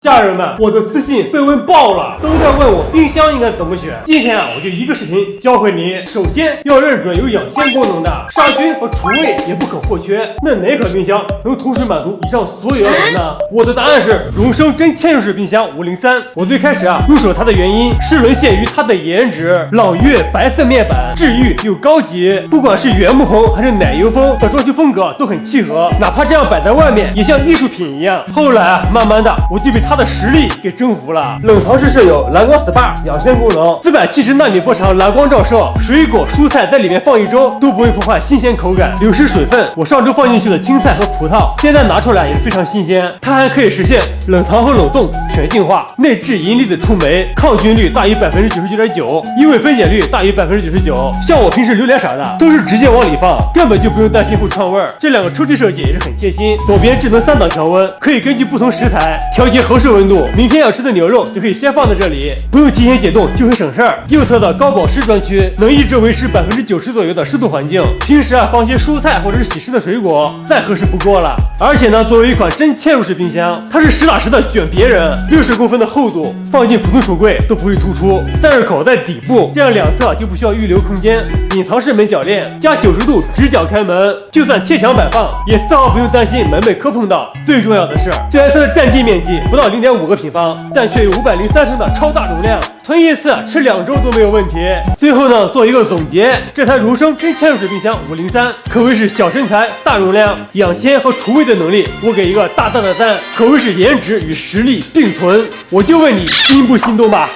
家人们，我的私信被问爆了，都在问我冰箱应该怎么选。今天我就一个视频教会你。首先要认准有养鲜功能的，杀菌和除味也不可或缺。那哪款冰箱能同时满足以上所有要求呢？我的答案是荣升真嵌入式冰箱503。我最开始入手它的原因是沦陷于它的颜值，朗悦白色面板，治愈又高级，不管是原木红还是奶油风的装修风格都很契合，哪怕这样摆在外面也像艺术品一样。后来慢慢的我就被它的实力给征服了。冷藏室设有蓝光 SPA 养鲜功能，470纳米波长蓝光照射，水果蔬菜在里面放1周都不会破坏新鲜口感，流失水分。我上周放进去的青菜和葡萄，现在拿出来也非常新鲜。它还可以实现冷藏和冷冻全净化，内置银离子触媒，抗菌率大于99.9%，异味分解率大于99%。像我平时榴莲啥的都是直接往里放，根本就不用担心会串味儿。这两个抽屉设计也是很贴心，左边智能3档调温，可以根据不同食材调节合适温度。明天要吃的牛肉就可以先放在这里，不用提前解冻就很省事儿。右侧的高保湿专区能一直维持90%左右的湿度环境，平时放些蔬菜或者是洗湿的水果，再合适不过了。而且呢，作为一款真嵌入式冰箱，它是实打实的卷别人，60公分的厚度，放进普通橱柜都不会突出。散热口在底部，这样两侧就不需要预留空间。隐藏式门铰链加90度直角开门，就算贴墙摆放，也丝毫不用担心门被磕碰到。最重要的是，虽然它的占地面积不到0.5个平方，但却有503升的超大容量，囤一次吃2周都没有问题。最后呢，做一个总结，这台荣升真嵌入式冰箱503可谓是小身材大容量，养鲜和除味的能力我给一个大大的赞，可谓是颜值与实力并存。我就问你心不心动吧？